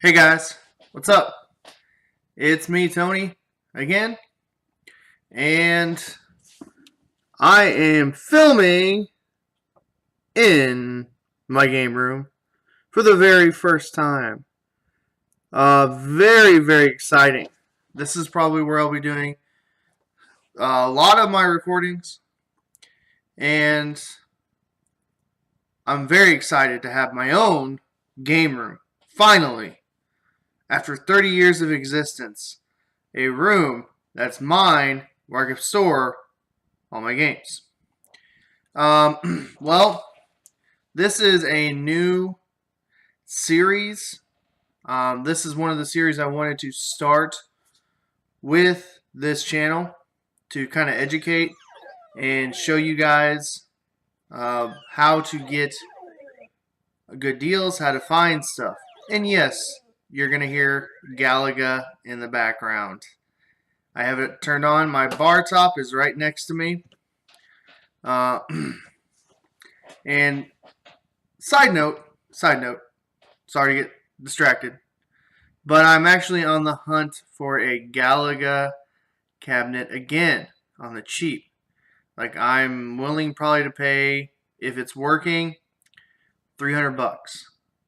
Hey guys, what's up? It's me, Tony, again, and I am filming in my game room for the very first time. Very, very exciting. This is probably where I'll be doing a lot of my recordings, and I'm very excited to have my own game room. Finally, after 30 years of existence, a room that's mine where I can store all my games. Well, this is a new series. This is one of the series I wanted to start with this channel to kind of educate and show you guys how to get good deals, how to find stuff. And yes, you're going to hear Galaga in the background. I have it turned on. My bar top is right next to me. Uh, and side note, sorry to get distracted, but I'm actually on the hunt for a Galaga cabinet again on the cheap. Like, I'm willing probably to pay, if it's working, $300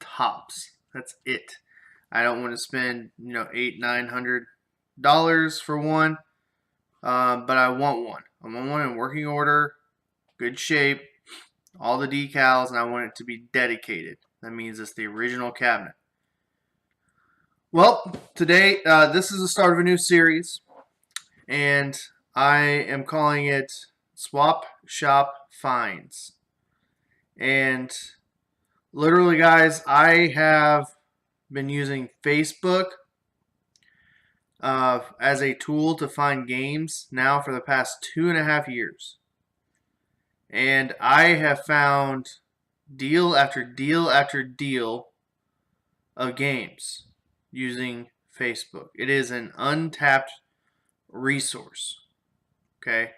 tops. That's it. I don't want to spend $800-900 for one, but I want one. I want one in working order, good shape, all the decals, and I want it to be dedicated. That means it's the original cabinet. Well, today, this is the start of a new series, and I am calling it Swap Shop Finds. And literally, guys, I have been using Facebook as a tool to find games now for the past 2.5 years. And I have found deal after deal after deal of games using Facebook. It is an untapped resource. Okay,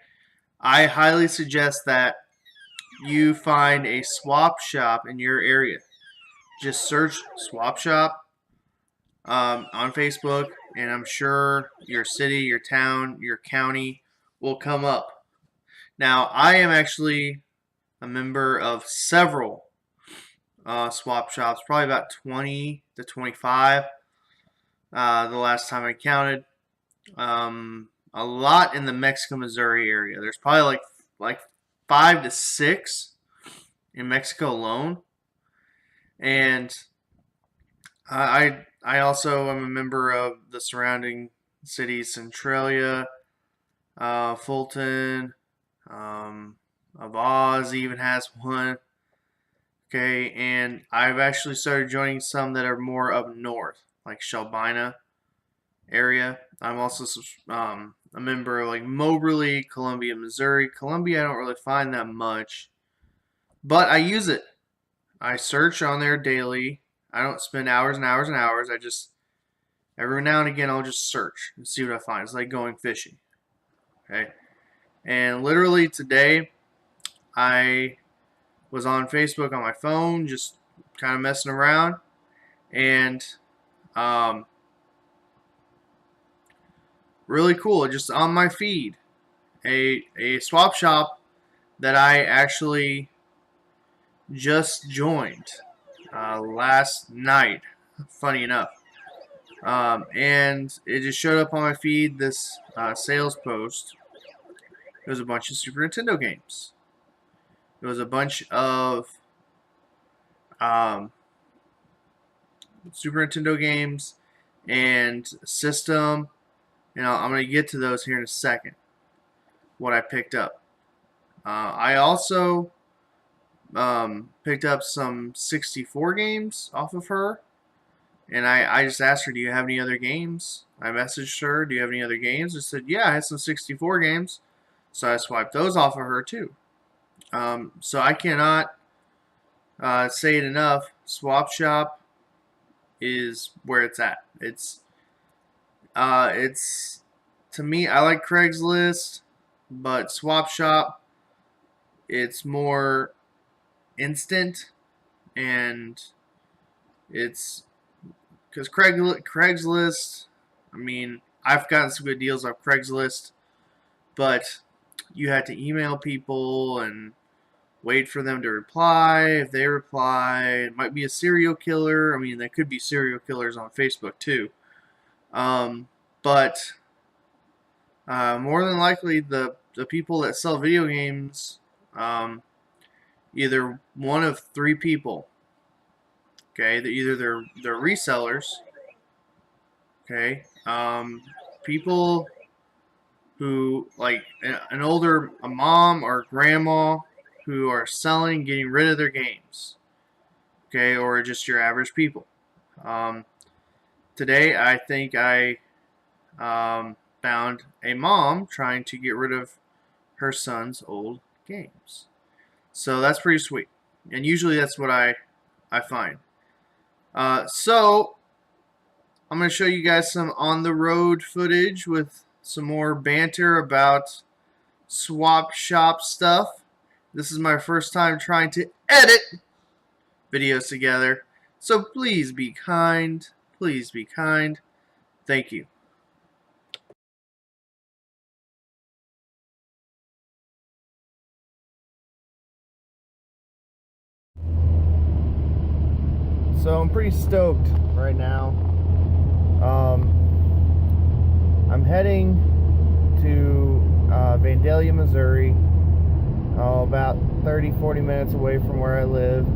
I highly suggest that you find a swap shop in your area. Just search swap shop on Facebook, and I'm sure your city, your town, your county will come up. Now, I am actually a member of several swap shops, probably about 20 to 25 the last time I counted. A lot in the Mexico, Missouri area. There's probably like 5 to 6 in Mexico alone. And I also am a member of the surrounding cities, Centralia, Fulton, of Oz even has one. Okay, and I've actually started joining some that are more up north, like Shelbina area. I'm also a member of like Moberly, Columbia, Missouri. Columbia, I don't really find that much, but I use it. I search on there daily. I don't spend hours and hours and hours. I just every now and again I'll just search and see what I find. It's like going fishing. Okay, and literally today I was on Facebook on my phone, just kind of messing around, and um, really cool. Just on my feed, a swap shop that I actually just joined last night. Funny enough, and it just showed up on my feed. This sales post. It was a bunch of Super Nintendo games. It was a bunch of um, Super Nintendo games and system. And I'm going to get to those here in a second. What I picked up. I also picked up some 64 games off of her. And I just asked her, do you have any other games? I messaged her, do you have any other games? I said, yeah, I had some 64 games. So I swiped those off of her too. So I cannot say it enough. Swap Shop is where it's at. It's to me, I like Craigslist, but Swap Shop, it's more instant, and it's because Craigslist, I mean, I've gotten some good deals off Craigslist, but you had to email people and wait for them to reply. If they reply, it might be a serial killer. I mean, there could be serial killers on Facebook too. But more than likely, the people that sell video games, either one of three people. Okay, either they're resellers. Okay, people who like a mom or grandma who are selling, getting rid of their games. Okay, or just your average people. Today, I think I found a mom trying to get rid of her son's old games. So that's pretty sweet. And usually that's what I find. So I'm going to show you guys some on the road footage with some more banter about swap shop stuff. This is my first time trying to edit videos together. So please be kind. Please be kind. Thank you. So I'm pretty stoked right now. I'm heading to Vandalia, Missouri, about 30-40 minutes away from where I live,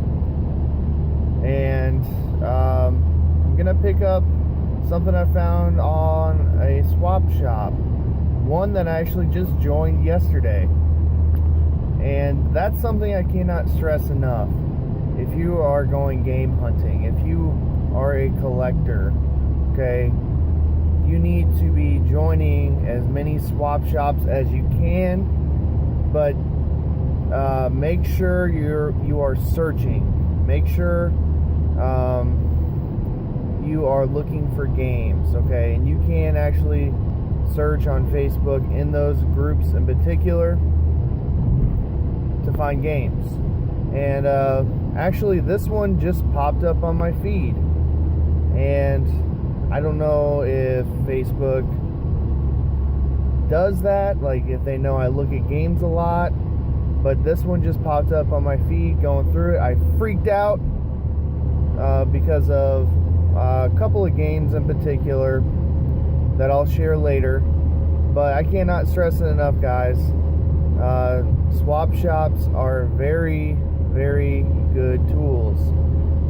and I'm gonna pick up something I found on a swap shop, one that I actually just joined yesterday, and that's something I cannot stress enough. If you are going game hunting, if you are a collector, okay, you need to be joining as many swap shops as you can, but make sure you are searching. Make sure you are looking for games, okay? And you can actually search on Facebook in those groups in particular to find games. And actually, this one just popped up on my feed, and I don't know if Facebook does that, like if they know I look at games a lot, but this one just popped up on my feed going through it. I freaked out because of a couple of games in particular that I'll share later, but I cannot stress it enough, guys. Swap shops are very, very good tools.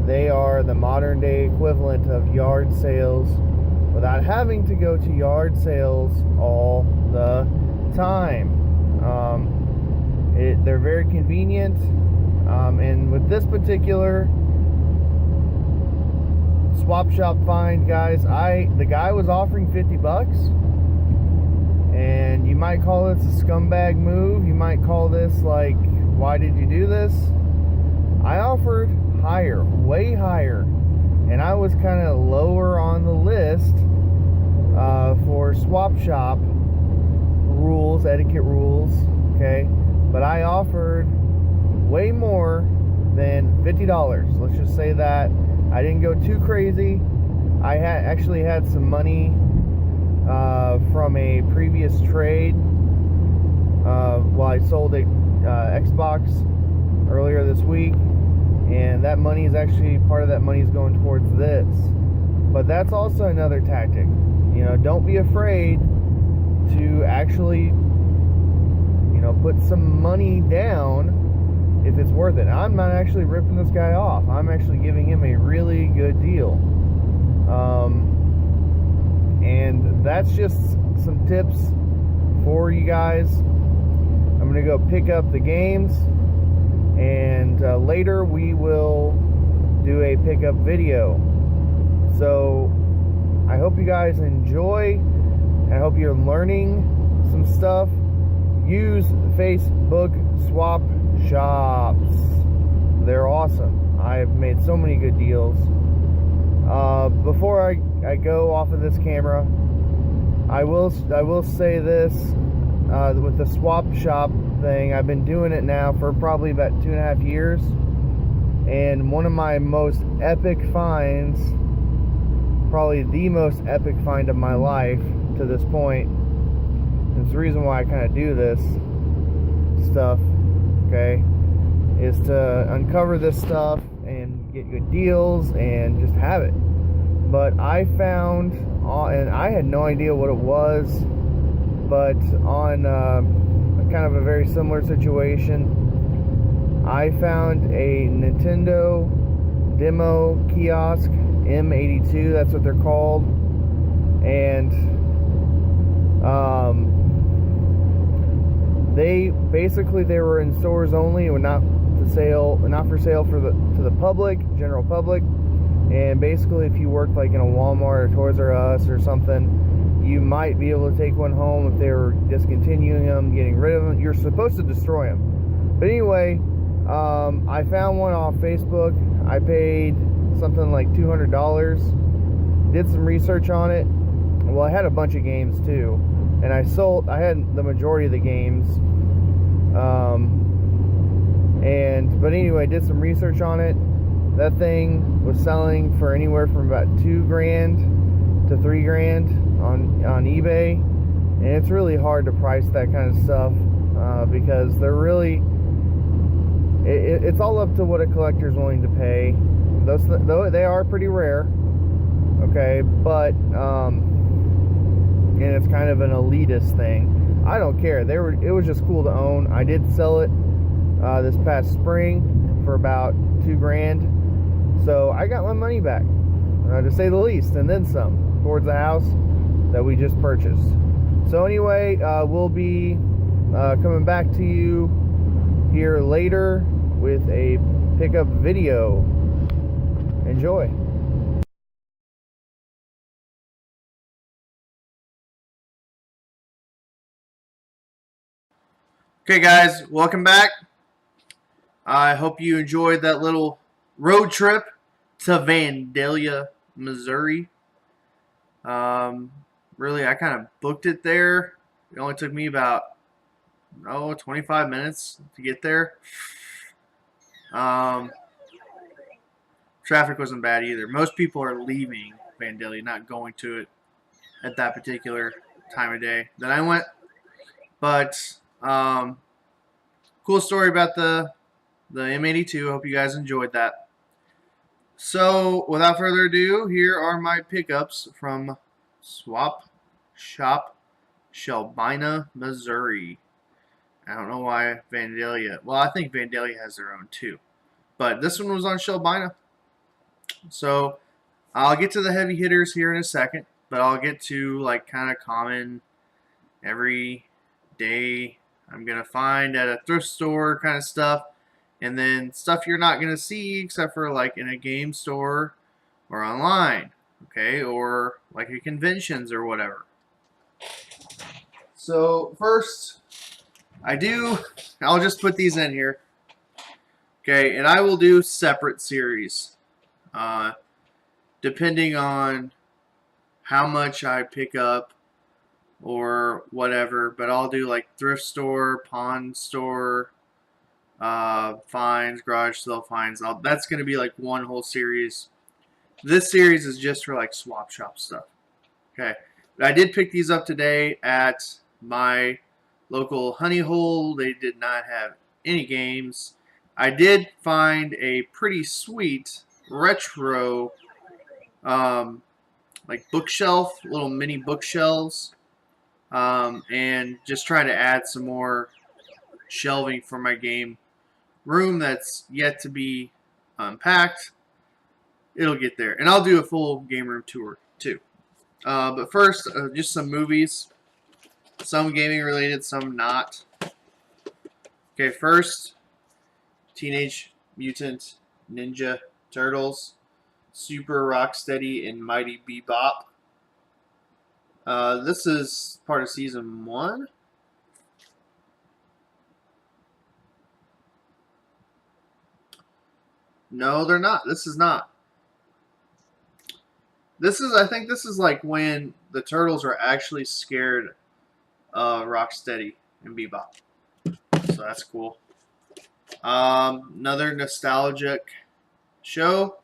They are the modern day equivalent of yard sales without having to go to yard sales all the time. They're very convenient, and with this particular swap shop find, guys, the guy was offering $50, and you might call this a scumbag move. You might call this like, why did you do this? I offered higher, way higher, and I was kind of lower on the list for swap shop rules, etiquette rules, okay, but I offered way more than $50. Let's just say that. I didn't go too crazy. I actually had some money from a previous trade while I sold a Xbox earlier this week, and that money is actually, part of that money is going towards this. But that's also another tactic. You know, don't be afraid to actually, you know, put some money down if it's worth it. I'm not actually ripping this guy off. I'm actually giving him a really good deal. And that's just some tips for you guys. I'm going to go pick up the games, and later we will do a pickup video. So I hope you guys enjoy. I hope you're learning some stuff. Use Facebook swap shops. They're awesome. I've made so many good deals. Before I go off of this camera, I will say this, with the swap shop thing, I've been doing it now for probably about 2.5 years, and one of my most epic finds probably the most epic find of my life to this point. It's the reason why I kind of do this stuff, okay, is to uncover this stuff and get good deals and just have it. But I found, and I had no idea what it was, but on kind of a very similar situation, I found a Nintendo demo kiosk, M82, that's what they're called, and they were in stores only, and not for sale to the public, general public. And basically, if you worked like in a Walmart or Toys R Us or something, you might be able to take one home if they were discontinuing them, getting rid of them. You're supposed to destroy them. But anyway, I found one off Facebook. I paid something like $200. Did some research on it. Well, I had a bunch of games too, and I had the majority of the games. But anyway, did some research on it. That thing was selling for anywhere from about $2,000 to $3,000 on eBay, and it's really hard to price that kind of stuff because they're really it's all up to what a collector's willing to pay. Though they are pretty rare, okay, but and it's kind of an elitist thing. I don't care. It was just cool to own. I did sell it this past spring for about $2,000. So I got my money back, to say the least, and then some, towards the house that we just purchased. So anyway, we'll be coming back to you here later with a pickup video. Enjoy. Okay, guys, welcome back. I hope you enjoyed that little road trip to Vandalia, Missouri. Really, I kind of booked it there. It only took me about 25 minutes to get there. Traffic wasn't bad either. Most people are leaving Vandalia, not going to it at that particular time of day that I went. But cool story about the M82. Hope you guys enjoyed that. So, without further ado, here are my pickups from Swap Shop, Shelbina, Missouri. I don't know why Vandalia. Well, I think Vandalia has their own too. But this one was on Shelbina. So, I'll get to the heavy hitters here in a second. But I'll get to, like, kind of common every day I'm going to find at a thrift store kind of stuff. And then stuff you're not going to see except for like in a game store or online, okay, or like at conventions or whatever. So first, I'll just put these in here, okay, and I will do separate series depending on how much I pick up or whatever, but I'll do like thrift store, pawn store, finds, garage sale finds. That's going to be like one whole series. This series is just for like swap shop stuff. Okay. But I did pick these up today at my local Honey Hole. They did not have any games. I did find a pretty sweet retro like bookshelf, little mini bookshelves, and just trying to add some more shelving for my game room that's yet to be unpacked. It'll get there. And I'll do a full game room tour too. But first, just some movies. Some gaming related, some not. Okay, first, Teenage Mutant Ninja Turtles, Super Rocksteady, and Mighty Bebop. This is part of Season 1. No, they're not. This is not. I think this is like when the Turtles were actually scared of Rocksteady and Bebop. So that's cool. Another nostalgic show.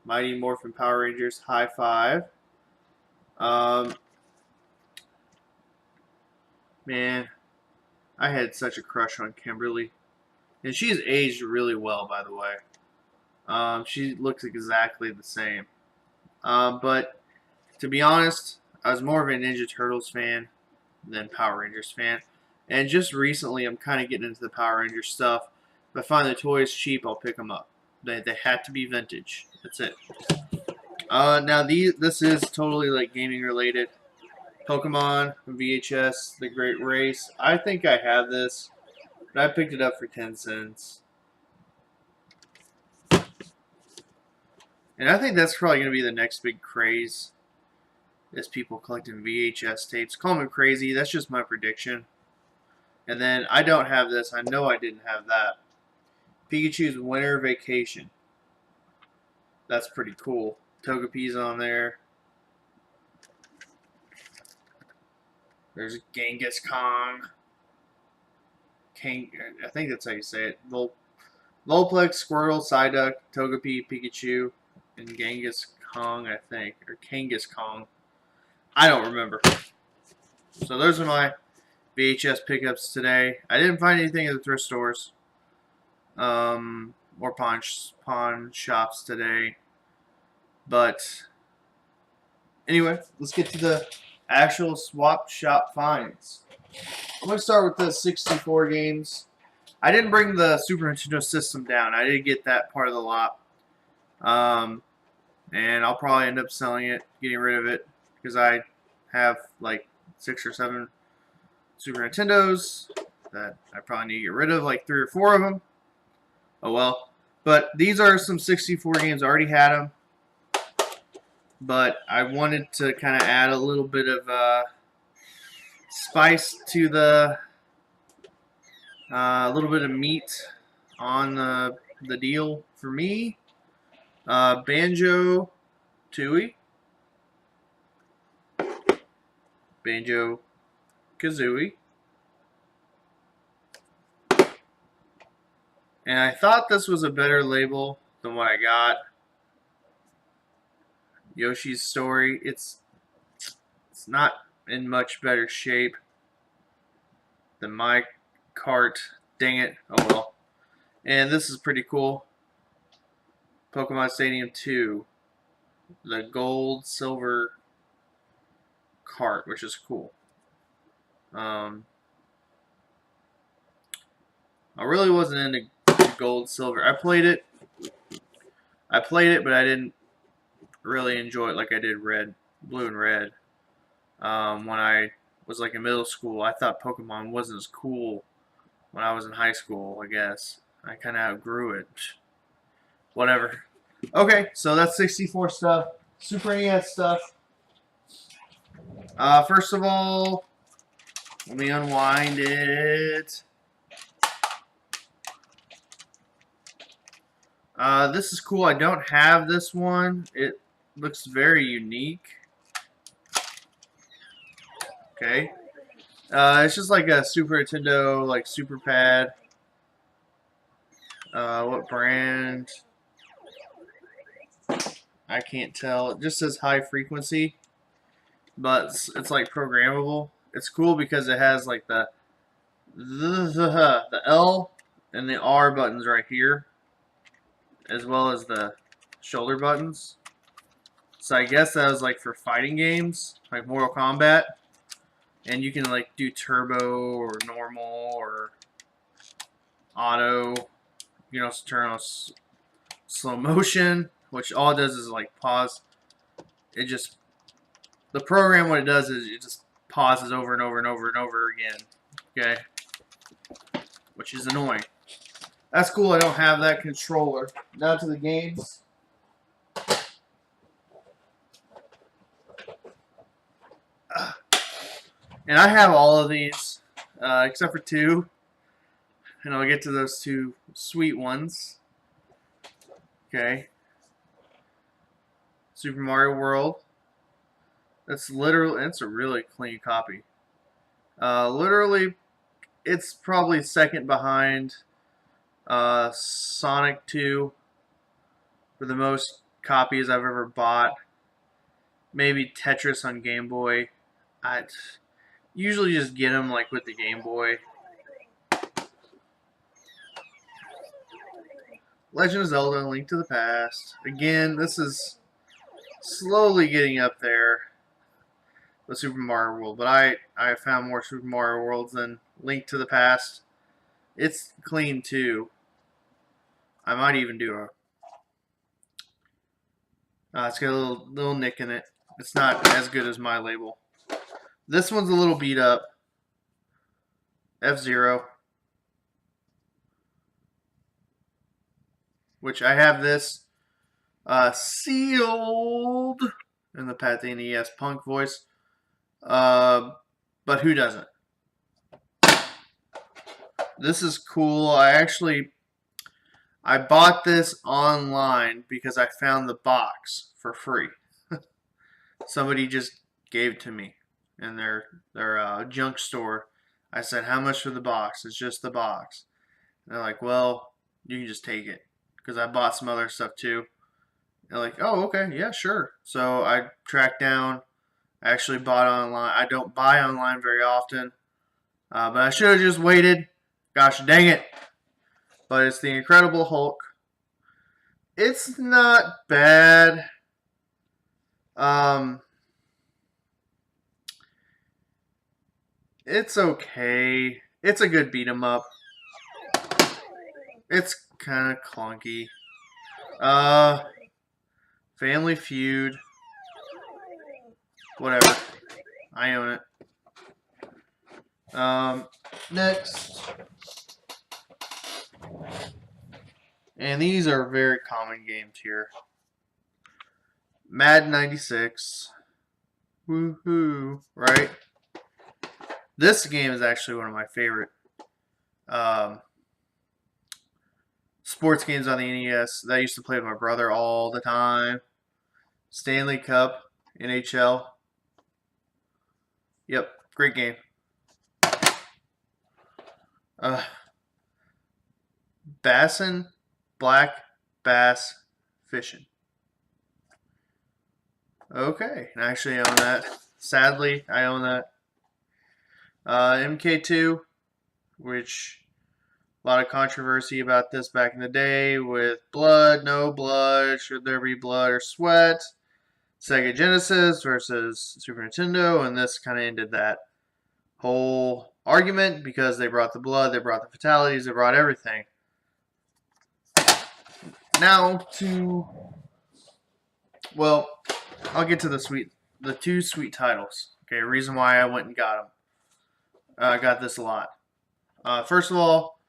Mighty Morphin Power Rangers High Five. Man, I had such a crush on Kimberly. And she's aged really well, by the way. She looks exactly the same. But to be honest, I was more of a Ninja Turtles fan than Power Rangers fan. And just recently, I'm kind of getting into the Power Rangers stuff. If I find the toys cheap, I'll pick them up. They have to be vintage. That's it. Now this is totally like gaming related. Pokemon VHS, The Great Race. I think I have this, but I picked it up for 10 cents. And I think that's probably going to be the next big craze, is people collecting VHS tapes. Call me crazy, that's just my prediction. And then I don't have this. I know I didn't have that. Pikachu's Winter Vacation. That's pretty cool. Togepi's on there. There's Genghis Khan. I think that's how you say it. Vulpix, Squirtle, Psyduck, Togepi, Pikachu, and Genghis Kong, I think. Or Kangas Kong. I don't remember. So those are my VHS pickups today. I didn't find anything at the thrift stores. Or pawn shops today. But anyway, let's get to the actual swap shop finds. I'm going to start with the 64 games. I didn't bring the Super Nintendo system down. I did get that part of the lot. And I'll probably end up selling it, getting rid of it, because I have like 6 or 7 Super Nintendos that I probably need to get rid of, like 3 or 4 of them. Oh well. But these are some 64 games. I already had them. But I wanted to kind of add a little bit of spice to the, a little bit of meat on the deal for me. Banjo Tooie, Banjo Kazooie, and I thought this was a better label than what I got. Yoshi's Story. It's not in much better shape than my cart. Dang it. Oh well. And this is pretty cool. Pokemon Stadium 2. The gold, silver cart, which is cool. I really wasn't into gold, silver. I played it, but I didn't really enjoy it like I did red, blue and red. When I was like in middle school, I thought Pokemon wasn't as cool when I was in high school, I guess. I kind of outgrew it. Whatever. Okay, so that's 64 stuff. Super NES stuff. First of all, let me unwind it. This is cool. I don't have this one. It looks very unique. Okay. It's just like a Super Nintendo, like Super Pad. What brand? I can't tell. It just says high frequency, but it's like programmable. It's cool because it has like the L and the R buttons right here, as well as the shoulder buttons. So I guess that was like for fighting games, like Mortal Kombat. And you can like do turbo or normal or auto. You can also turn on slow motion, which all it does is like pause. It just, the program, what it does is it just pauses over and over and over and over again. Okay? Which is annoying. That's cool. I don't have that controller. Now to the games. And I have all of these, except for 2. And I'll get to those 2 sweet ones. Okay. Super Mario World. That's literally, it's a really clean copy. Literally, it's probably second behind Sonic 2 for the most copies I've ever bought. Maybe Tetris on Game Boy. I usually just get them like with the Game Boy. Legend of Zelda: Link to the Past. Again, this is slowly getting up there with Super Mario World, but I found more Super Mario Worlds than Link to the Past. It's clean too. I might even do a. It's got a little nick in it. It's not as good as my label. This one's a little beat up. F-Zero. Which I have this sealed in the Pat the NES Punk voice. But who doesn't? This is cool. I bought this online because I found the box for free. Somebody just gave it to me in their junk store. I said, how much for the box? It's just the box. And they're like, well, you can just take it. Because I bought some other stuff too. They're like, oh, okay, yeah, sure. So I tracked down. I actually bought online. I don't buy online very often. But I should have just waited. Gosh dang it. But it's the Incredible Hulk. It's not bad. It's okay. It's a good beat 'em up. It's kind of clunky. Family Feud. Whatever. I own it. Next. And these are very common games here. Madden 96. Woohoo, right? This game is actually one of my favorite sports games on the NES that I used to play with my brother all the time. Stanley Cup, NHL. Yep, great game. Bassin, Black Bass Fishing. Okay, I actually own that. Sadly, I own that. MK2, which a lot of controversy about this back in the day with blood, no blood, should there be blood or sweat. Sega Genesis versus Super Nintendo, and this kind of ended that whole argument because they brought the blood, they brought the fatalities, they brought everything. Now to, well, I'll get to the two sweet titles. Okay, reason why I went and got them. I got this a lot. First of all,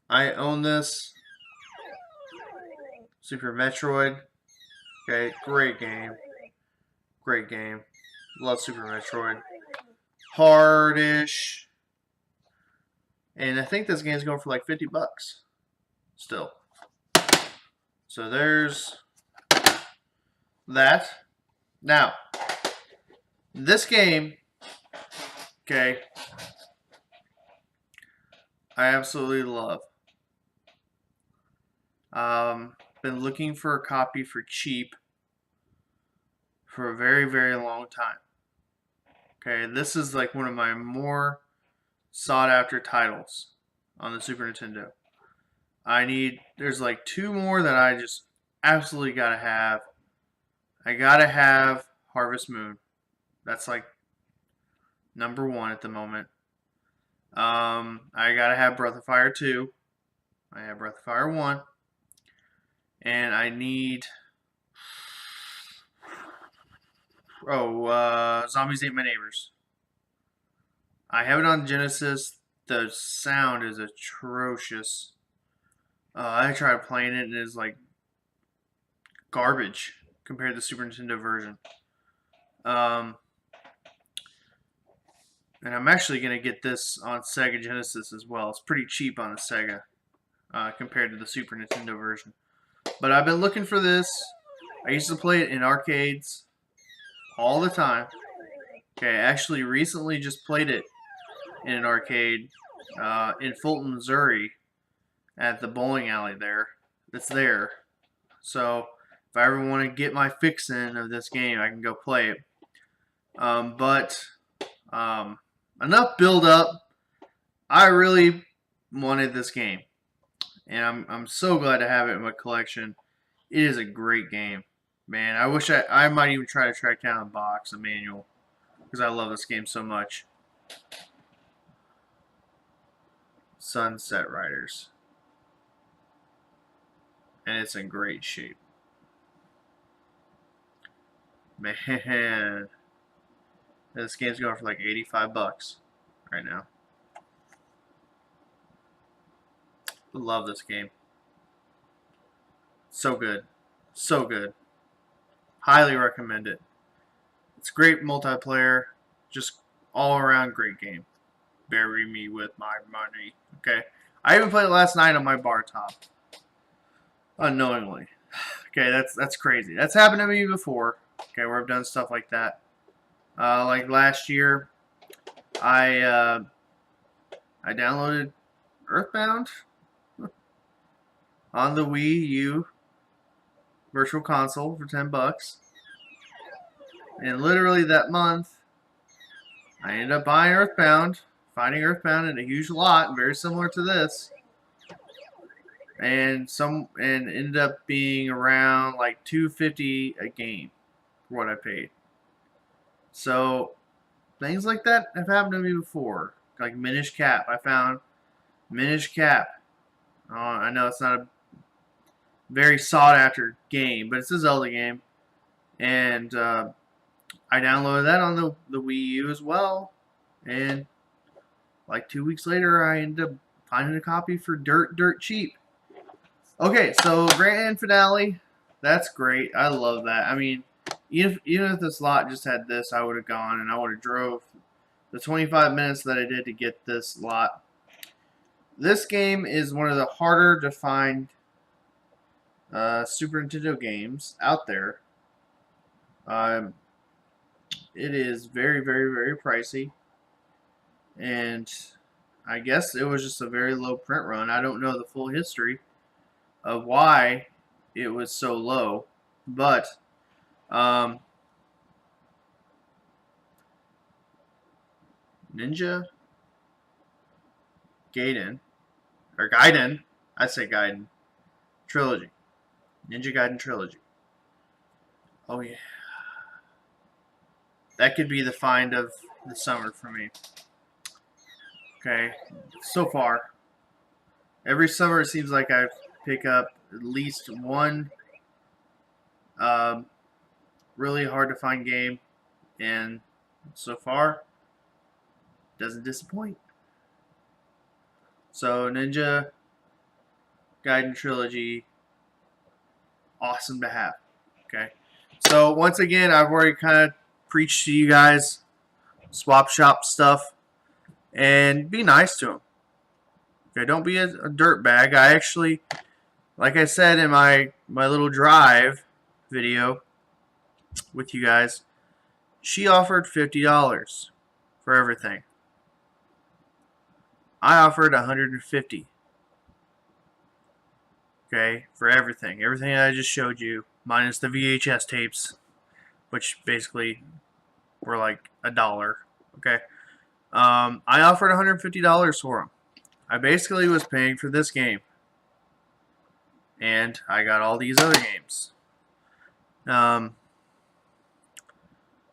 I own this Super Metroid. Okay, great game. Great game. Love Super Metroid. Hardish. And I think this game's going for like $50 still. So there's that. Now, this game, okay, I absolutely love. Been looking for a copy for cheap for a very, very long time. Okay, this is like one of my more sought after titles on the Super Nintendo. There's like two more that I just absolutely gotta have. I gotta have Harvest Moon. That's like number one at the moment. I gotta have Breath of Fire 2. I have Breath of Fire 1. And I need Zombies Ate My Neighbors. I have it on Genesis. The sound is atrocious. I tried playing it and it's like garbage compared to the Super Nintendo version. And I'm actually going to get this on Sega Genesis as well. It's pretty cheap on the Sega compared to the Super Nintendo version. But I've been looking for this. I used to play it in arcades all the time. Okay, I actually recently just played it in an arcade in Fulton, Missouri at the bowling alley there. It's there. So if if I ever want to get my fix in of this game, I can go play it. But enough build up. I really wanted this game, and I'm so glad to have it in my collection. It is a great game, man. I wish I might even try to track down a box, a manual, because I love this game so much. Sunset Riders, and it's in great shape. Man, this game's going for like 85 bucks right now. Love this game. So good. So good. Highly recommend it. It's great multiplayer. Just all around great game. Bury me with my money. Okay. I even played it last night on my bar top. Unknowingly. Okay, that's crazy. That's happened to me before. Okay, where I've done stuff like that. Like last year, I downloaded Earthbound on the Wii U Virtual Console for 10 bucks. And literally that month, I ended up buying Earthbound, finding Earthbound in a huge lot, very similar to this. And ended up being around like $2.50 a game for what I paid. So things like that have happened to me before. Like Minish Cap. I found Minish Cap. I know it's not a very sought after game, but it's a Zelda game. And I downloaded that on the Wii U as well. And like 2 weeks later, I ended up finding a copy for dirt cheap. Okay, so Grand Finale, that's great. I love that. I mean, even if this lot just had this, I would have gone and I would have drove the 25 minutes that I did to get this lot. This game is one of the harder to find Super Nintendo games out there. It is very, very, very pricey. And I guess it was just a very low print run. I don't know the full history of why it was so low. But Ninja Gaiden, or Gaiden, I say Gaiden, Trilogy. Ninja Gaiden Trilogy. Oh yeah. That could be the find of the summer for me. Okay, so far. Every summer it seems like I pick up at least one really hard to find game, and so far doesn't disappoint. So Ninja Gaiden Trilogy, awesome to have. Okay, so once again, I've already kind of preached to you guys swap shop stuff, and be nice to them. Okay, don't be a dirtbag. I actually, like I said in my little drive video with you guys, she offered $50 for everything. I offered $150. Okay, for everything. Everything I just showed you, minus the VHS tapes, which basically were like $1. Okay, I offered $150 for them. I basically was paying for this game, and I got all these other games.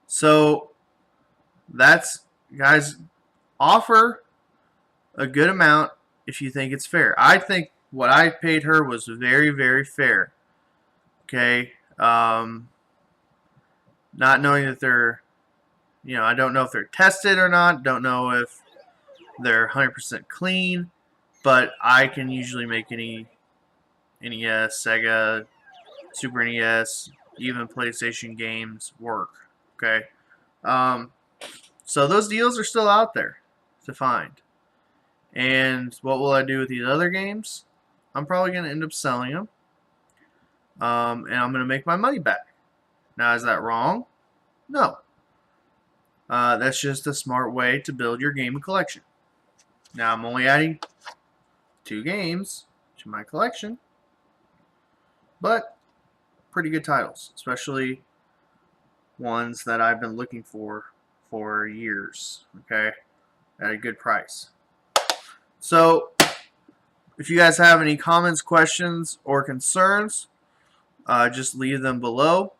So that's, guys, offer a good amount if you think it's fair. I think what I paid her was very, very fair. Okay, not knowing that they're, I don't know if they're tested or not. Don't know if they're 100% clean, but I can usually make any NES, Sega, Super NES, even PlayStation games work. Okay, so those deals are still out there to find. And what will I do with these other games? I'm probably going to end up selling them, and I'm going to make my money back. Now, is that wrong? No. That's just a smart way to build your game collection. Now, I'm only adding 2 games to my collection, but pretty good titles, especially ones that I've been looking for years, okay, at a good price. So if you guys have any comments, questions, or concerns, just leave them below.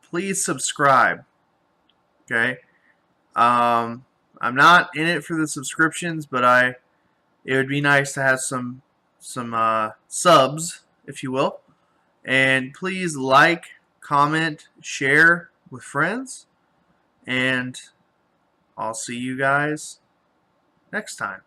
Please subscribe, okay? I'm not in it for the subscriptions, but it would be nice to have some subs, if you will. And please like, comment, share with friends, and I'll see you guys next time.